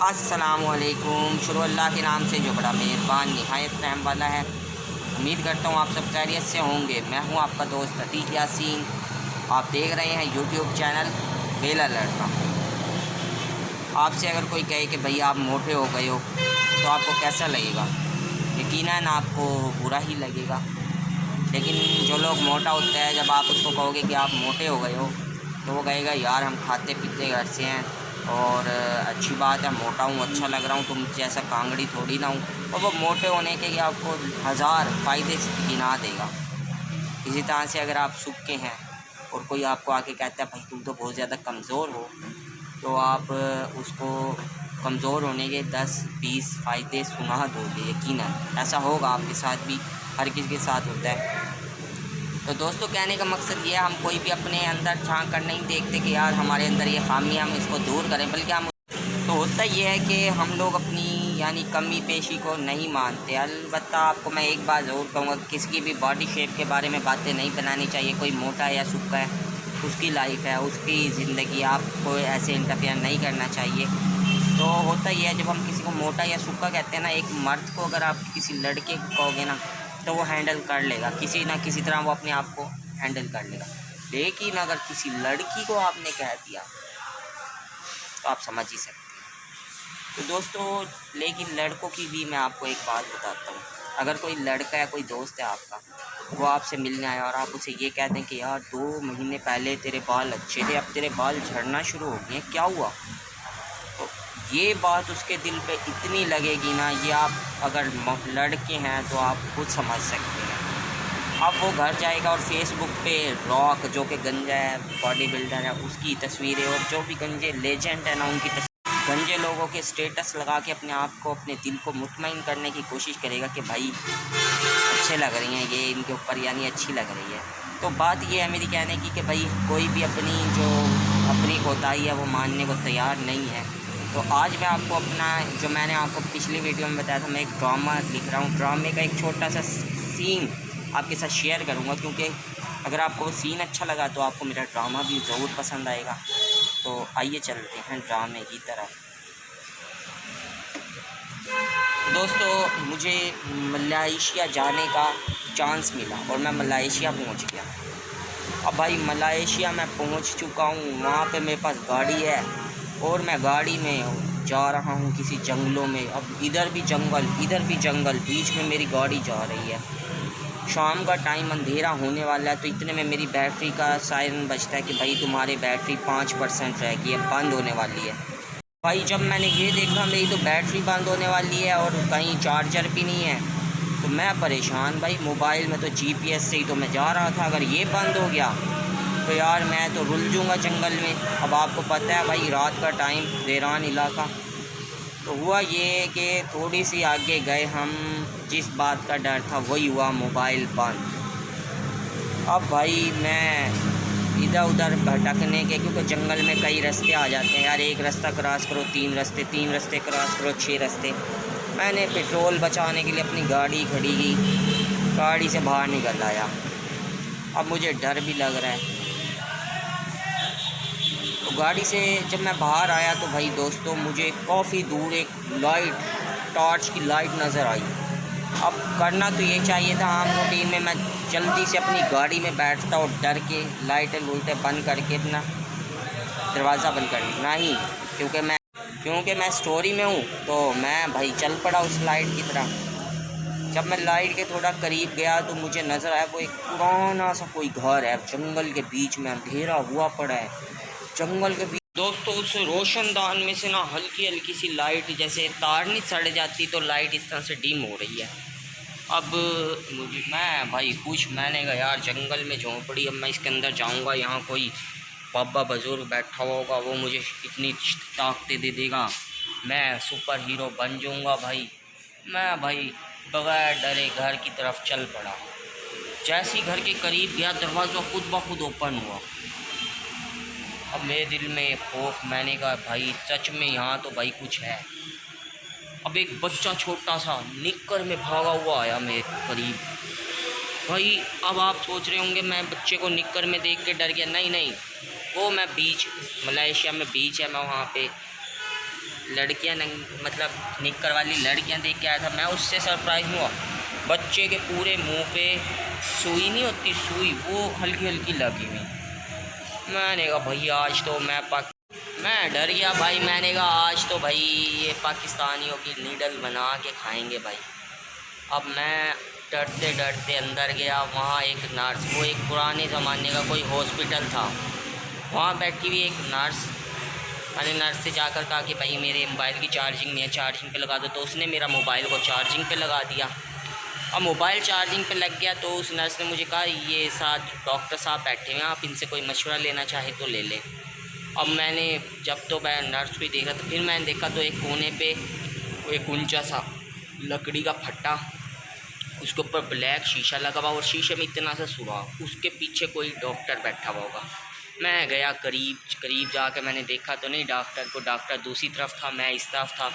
अस्सलामुअलैकुम। शुरू अल्लाह के नाम से जो बड़ा मेहरबान निहायत रहम वाला है। उम्मीद करता हूँ आप सब खैरियत से होंगे। मैं हूँ आपका दोस्त अतीक यासीन। आप देख रहे हैं यूट्यूब चैनल वेला लड़का। आपसे अगर कोई कहे कि भई आप मोटे हो गए हो तो आपको कैसा लगेगा? यकीनन आपको बुरा ही लगेगा। लेकिन जो लोग मोटा होता है, जब आप उसको कहोगे कि आप मोटे हो गए हो तो वो कहेगा यार हम खाते पीते घर से हैं और अच्छी बात है, मोटा हूँ, अच्छा लग रहा हूँ, तुम जैसा कांगड़ी थोड़ी ना हूँ। और वो मोटे होने के लिए आपको हज़ार फ़ायदे गिना देगा। इसी तरह से अगर आप सूख के हैं और कोई आपको आके कहता है भाई तुम तो बहुत ज़्यादा कमज़ोर हो, तो आप उसको कमज़ोर होने के 10-20 फ़ायदे सुना दोगे। यकीनन ऐसा होगा आपके साथ भी, हर किसी के साथ होता है। तो दोस्तों, कहने का मकसद ये है, हम कोई भी अपने अंदर झांक कर नहीं देखते कि यार हमारे अंदर ये खामी है, हम इसको दूर करें, बल्कि हम तो होता ये है कि हम लोग अपनी यानी कमी पेशी को नहीं मानते। अलबत्ता आपको मैं एक बात ज़रूर कहूँगा, किसी की भी बॉडी शेप के बारे में बातें नहीं बनानी चाहिए। कोई मोटा है या सूखा है, उसकी लाइफ है, उसकी ज़िंदगी, आपको ऐसे इंटरफेयर नहीं करना चाहिए। तो होता ही है, जब हम किसी को मोटा या सूखा कहते हैं ना, एक मर्द को अगर आप किसी लड़के को कहोगे ना तो वो हैंडल कर लेगा, किसी ना किसी तरह वो अपने आप को हैंडल कर लेगा। लेकिन अगर किसी लड़की को आपने कह दिया तो आप समझ ही सकते हैं। तो दोस्तों, लेकिन लड़कों की भी मैं आपको एक बात बताता हूँ। अगर कोई लड़का है, कोई दोस्त है आपका, वो आपसे मिलने आया और आप उसे ये कह दें कि यार 2 महीने पहले तेरे बाल अच्छे थे, अब तेरे बाल झड़ना शुरू हो गए हैं, क्या हुआ? तो ये बात उसके दिल पे इतनी लगेगी ना, ये आप अगर लड़के हैं तो आप खुद समझ सकते हैं। अब वो घर जाएगा और फेसबुक पे रॉक, जो कि गंजा है, बॉडी बिल्डर है, उसकी तस्वीरें और जो भी गंजे लेजेंड है ना, उनकी गंजे लोगों के स्टेटस लगा के अपने आप को, अपने दिल को मुतमईन करने की कोशिश करेगा कि भाई अच्छे लग रही हैं ये, इनके ऊपर यानी अच्छी लग रही है। तो बात ये है मेरी कहने की कि भाई कोई भी अपनी कोताही है वो मानने को तैयार नहीं है। तो आज मैं आपको अपना, जो मैंने आपको पिछली वीडियो में बताया था, मैं एक ड्रामा लिख रहा हूँ। ड्रामे का एक छोटा सा सीन आपके साथ शेयर करूँगा, क्योंकि अगर आपको वो सीन अच्छा लगा तो आपको मेरा ड्रामा भी ज़रूर पसंद आएगा। तो आइए चलते हैं ड्रामे की तरफ। दोस्तों, मुझे मलेशिया जाने का चांस मिला और मैं मलेशिया पहुंच गया। अब भाई मलेशिया मैं पहुंच चुका हूं, वहाँ पे मेरे पास गाड़ी है और मैं गाड़ी में जा रहा हूं किसी जंगलों में। अब इधर भी जंगल, बीच में मेरी गाड़ी जा रही है। शाम का टाइम, अंधेरा होने वाला है, तो इतने में मेरी बैटरी का सायरन बजता है कि भाई तुम्हारी बैटरी 5% रह गई है, बंद होने वाली है। भाई जब मैंने ये देखा मेरी तो बैटरी बंद होने वाली है और कहीं चार्जर भी नहीं है, तो मैं परेशान। भाई मोबाइल में तो जीपीएस से ही तो मैं जा रहा था, अगर ये बंद हो गया तो यार मैं तो रुल जाऊँगा जंगल में। अब आपको पता है भाई रात का टाइम, वीरान इलाका। तो हुआ ये कि थोड़ी सी आगे गए हम, जिस बात का डर था वही हुआ, मोबाइल बंद। अब भाई मैं इधर उधर भटकने के, क्योंकि जंगल में कई रास्ते आ जाते हैं यार, एक रास्ता क्रॉस करो 3 रास्ते, 3 रास्ते क्रॉस करो 6 रास्ते। मैंने पेट्रोल बचाने के लिए अपनी गाड़ी खड़ी की, गाड़ी से बाहर निकल आया। अब मुझे डर भी लग रहा है। तो गाड़ी से जब मैं बाहर आया तो भाई दोस्तों, मुझे काफ़ी दूर एक लाइट, टॉर्च की लाइट नज़र आई। अब करना तो ये चाहिए था, आम रूटीन में मैं जल्दी से अपनी गाड़ी में बैठता और डर के लाइटें लूटें बंद करके अपना दरवाज़ा बंद कर ली, नहीं, क्योंकि मैं स्टोरी में हूँ, तो मैं भाई चल पड़ा उस लाइट की तरह। जब मैं लाइट के थोड़ा करीब गया तो मुझे नज़र आया वो एक पुराना सा कोई घर है, जंगल के बीच में, अंधेरा हुआ पड़ा है जंगल के बीच। दोस्तों, उस रोशनदान में से ना हल्की हल्की सी लाइट, जैसे तार नहीं सड़ जाती तो लाइट इस तरह से डिम हो रही है। अब मैं भाई कुछ, मैंने कहा यार जंगल में झोंपड़ी, अब मैं इसके अंदर जाऊंगा, यहाँ कोई बाबा बुजुर्ग बैठा होगा, वो मुझे इतनी ताकतें दे देगा, मैं सुपर हीरो बन जाऊंगा। मैं भाई बगैर डरे घर की तरफ चल पड़ा। जैसे ही घर के करीब गया, दरवाज़ा खुद ब खुद ओपन हुआ। अब मेरे दिल में खौफ, मैंने कहा भाई सच में यहाँ तो भाई कुछ है। अब एक बच्चा छोटा सा निक्कर में भागा हुआ आया मेरे करीब। भाई अब आप सोच रहे होंगे मैं बच्चे को निक्कर में देख के डर गया, नहीं, वो मैं बीच, मलेशिया में बीच है, मैं वहाँ पे लड़कियां मतलब निक्कर वाली लड़कियां देख के आया था, मैं उससे सरप्राइज़ हुआ। बच्चे के पूरे मुंह पे सुई नहीं होती, सुई वो हल्की हल्की लगी हुई। मैंने कहा भैया आज तो मैं डर गया भाई। मैंने कहा आज तो भाई ये पाकिस्तानियों की नीडल बना के खाएंगे भाई। अब मैं डरते डरते अंदर गया। वहाँ एक नर्स, वो एक पुराने ज़माने का कोई हॉस्पिटल था, वहाँ बैठी हुई एक नर्स। मैंने नर्स से जाकर कहा कि भाई मेरे मोबाइल की चार्जिंग नहीं है, चार्जिंग पे लगा दो। तो उसने मेरा मोबाइल को चार्जिंग पे लगा दिया। अब मोबाइल चार्जिंग पे लग गया तो उस नर्स ने मुझे कहा ये साथ डॉक्टर साहब बैठे हैं, आप इनसे कोई मशवरा लेना चाहे तो ले लें। अब मैंने जब तो मैं नर्स को ही देखा तो फिर मैंने देखा तो एक कोने पे वो एक ऊंचा सा लकड़ी का फट्टा, उसके ऊपर ब्लैक शीशा लगा हुआ और शीशे में इतना सा सुराख, उसके पीछे कोई डॉक्टर बैठा हुआ होगा। मैं गया करीब जाके मैंने देखा तो नहीं डॉक्टर को, डॉक्टर दूसरी तरफ था, मैं इस तरफ था।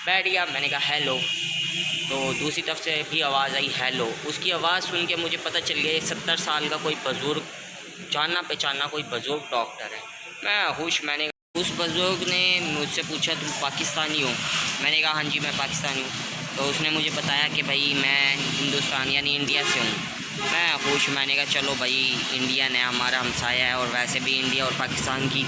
बैठ गया, मैंने कहा हेलो, तो दूसरी तरफ से भी आवाज़ आई हेलो। उसकी आवाज़ सुन के मुझे पता चल गया 70 साल का कोई बुज़ुर्ग, जाना पहचाना कोई बुज़ुर्ग डॉक्टर है। मैं खुश। मैंने उस बुज़ुर्ग ने मुझसे पूछा तुम पाकिस्तानी हो? मैंने कहा हाँ जी मैं पाकिस्तानी हूँ। तो उसने मुझे बताया कि भाई मैं हिंदुस्तान यानी इंडिया से हूँ। मैं खुश। मैंने कहा चलो भाई इंडियन है, हमारा हमसाया है, और वैसे भी इंडिया और पाकिस्तान की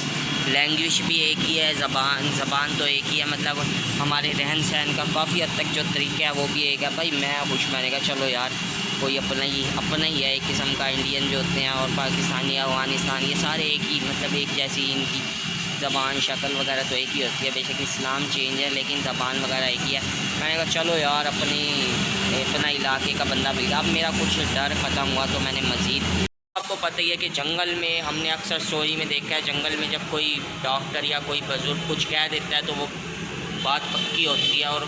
लैंग्वेज भी एक ही है, ज़बान तो एक ही है, मतलब हमारे रहन सहन का काफ़ी हद तक जो तरीका है वो भी एक है। भाई मैं खुश। मैंने कहा चलो यार कोई अपना ही है एक किस्म का। इंडियन जो होते हैं और पाकिस्तानी अफगानिस्तान ये सारे एक ही, मतलब एक जैसी इनकी ज़बान शक्ल वगैरह तो एक ही होती है। बेशक इस्लाम चेंज है लेकिन ज़बान वगैरह एक ही है। मैंने कहा चलो यार अपना इलाके का बंदा मिल गया। अब मेरा कुछ डर ख़त्म हुआ तो मैंने मज़ीद, आपको पता ही है कि जंगल में हमने अक्सर स्टोरी में देखा है, जंगल में जब कोई डॉक्टर या कोई बुज़ुर्ग कुछ कह देता है तो वो बात पक्की होती है और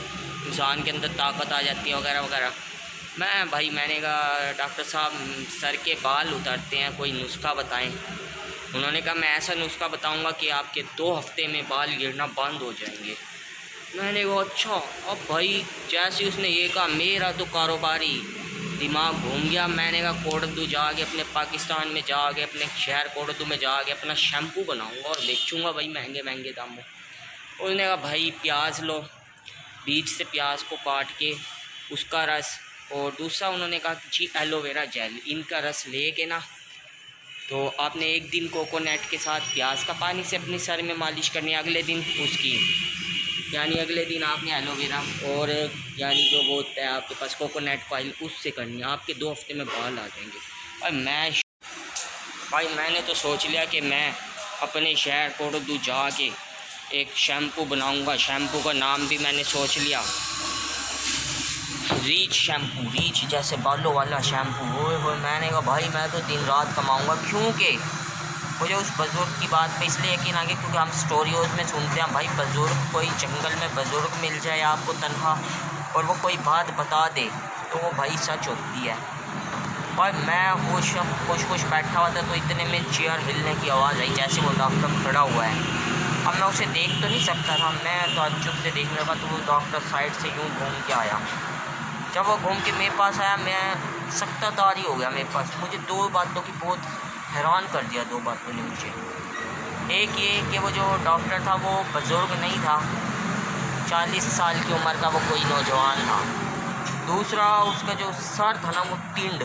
इंसान के अंदर ताकत आ जाती है वगैरह वगैरह। मैंने कहा डॉक्टर साहब सर के बाल उतरते हैं, कोई नुस्खा बताएं। उन्होंने कहा मैं ऐसा नुस्खा बताऊंगा कि आपके 2 हफ्ते में बाल गिरना बंद हो जाएंगे। मैंने कहा अच्छा। अब भाई जैसे उसने ये कहा मेरा तो कारोबारी दिमाग घूम गया। मैंने कहा कोडदू जाके अपने पाकिस्तान में जाके अपने शहर कोडदू में जाके अपना शैम्पू बनाऊंगा और बेचूंगा भाई महंगे महंगे दामों। उसने कहा भाई प्याज लो, बीज से प्याज को काट के उसका रस, और दूसरा उन्होंने कहा कि जी एलोवेरा जेल, इनका रस ले के ना तो आपने एक दिन कोकोनट के साथ प्याज का पानी से अपने सर में मालिश करनी, अगले दिन उसकी यानी अगले दिन आपने एलोवेरा और यानी जो वो होता है आपके पास कोकोनट ऑयल उससे करनी है। आपके 2 हफ्ते में बाल आ जाएंगे। और मैंने तो सोच लिया कि मैं अपने शहर कोडदू जाके एक शैम्पू बनाऊंगा। शैम्पू का नाम भी मैंने सोच लिया, रीच शैम्पू, रीच जैसे बालों वाला शैम्पू। हो मैंने कहा भाई मैं तो दिन रात कमाऊंगा, क्योंकि मुझे उस बुज़ुर्ग की बात पे इसलिए यकीन आ गया क्योंकि हम स्टोरीज़ में सुनते हैं भाई बुज़ुर्ग, कोई जंगल में बुज़ुर्ग मिल जाए आपको तन्हा और वो कोई बात बता दे तो वो भाई सच होती है। और मैं खुश बैठा हुआ था तो इतने में चेयर हिलने की आवाज़ आई, जैसे वो डॉक्टर खड़ा हुआ है। अब मैं उसे देख तो नहीं सकता था, मैं ताज्जुब से देख रहा था। तो वो डॉक्टर साइड से यूँ घूम के आया। जब वो घूम के मेरे पास आया मैं सकता तारी हो गया मेरे पास। मुझे 2 बातों की बहुत हैरान कर दिया, 2 बातों ने मुझे। एक ये कि वो जो डॉक्टर था वो बुज़ुर्ग नहीं था, 40 साल की उम्र का वो कोई नौजवान था। दूसरा उसका जो सर था ना वो टिंड,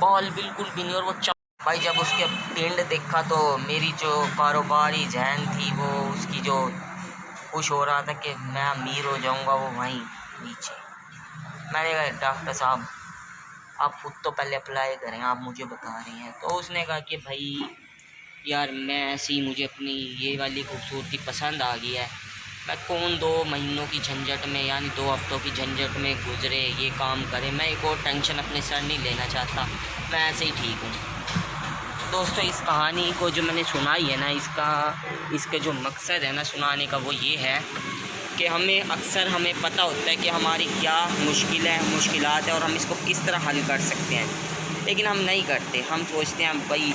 बाल बिल्कुल भी नहीं, और वो भाई जब उसके टिंड देखा तो मेरी जो कारोबारी जहन थी वो उसकी जो खुश हो रहा था कि मैं अमीर हो जाऊंगा वो वहीं नीचे। मैंने कहा डॉक्टर साहब आप खुद तो पहले अप्लाई करें, आप मुझे बता रही हैं। तो उसने कहा कि भाई यार मैं ऐसी मुझे अपनी ये वाली खूबसूरती पसंद आ गई है, मैं कौन 2 महीनों की झंझट में यानी 2 हफ्तों की झंझट में गुजरे ये काम करे, मैं एक और टेंशन अपने सर नहीं लेना चाहता, मैं ऐसे ही ठीक हूँ। दोस्तों इस कहानी को जो मैंने सुनाई है ना, इसका जो मकसद है ना सुनाने का वो ये है कि हमें पता होता है कि हमारी क्या मुश्किलात है और हम इसको किस तरह हल कर सकते हैं, लेकिन हम नहीं करते। हम सोचते हैं भाई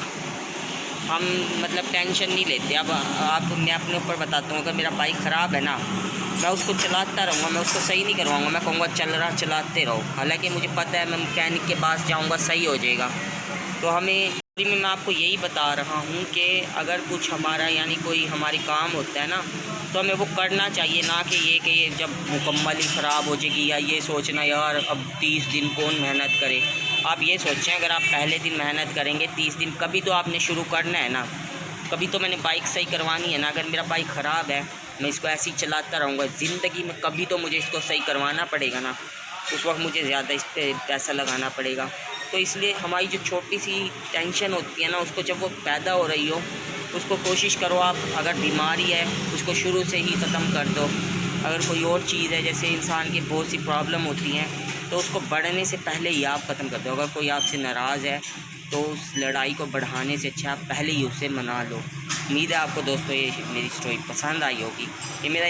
हम मतलब टेंशन नहीं लेते। अब मैं अपने ऊपर बताता हूँ, अगर मेरा बाइक ख़राब है ना मैं उसको चलाता रहूँगा, मैं उसको सही नहीं करवाऊँगा, मैं कहूँगा चलाते रहो। हालांकि मुझे पता है मैं मैकेनिक के पास जाऊँगा सही हो जाएगा। तो हमें मैं आपको यही बता रहा हूँ कि अगर कुछ हमारा यानी कोई हमारी काम होता है ना, तो हमें वो करना चाहिए, ना कि ये जब मुकम्मल ही ख़राब हो जाएगी या ये सोचना यार अब 30 दिन कौन मेहनत करे। आप ये सोचें, अगर आप पहले दिन मेहनत करेंगे 30 दिन, कभी तो आपने शुरू करना है ना, कभी तो मैंने बाइक सही करवानी है ना। अगर मेरा बाइक ख़राब है, मैं इसको ऐसे ही चलाता रहूँगा ज़िंदगी में, कभी तो मुझे इसको सही करवाना पड़ेगा ना। उस वक्त मुझे ज़्यादा इस पर पैसा लगाना पड़ेगा। तो इसलिए हमारी जो छोटी सी टेंशन होती है ना, उसको जब वो पैदा हो रही हो, उसको कोशिश करो आप, अगर बीमारी है उसको शुरू से ही ख़त्म कर दो। अगर कोई और चीज़ है, जैसे इंसान की बहुत सी प्रॉब्लम होती हैं, तो उसको बढ़ने से पहले ही आप ख़त्म कर दो। अगर कोई आपसे नाराज़ है तो उस लड़ाई को बढ़ाने से अच्छा आप पहले ही उसे मना लो। उम्मीद है आपको दोस्तों ये मेरी स्टोरी पसंद आई होगी। ये मेरा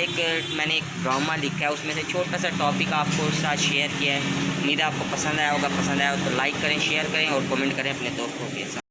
मैंने एक ड्रामा लिखा है, उसमें से छोटा सा टॉपिक आपको साथ शेयर किया है। उम्मीद है आपको पसंद आया होगा। पसंद आया हो तो लाइक करें, शेयर करें और कमेंट करें अपने दोस्तों के साथ।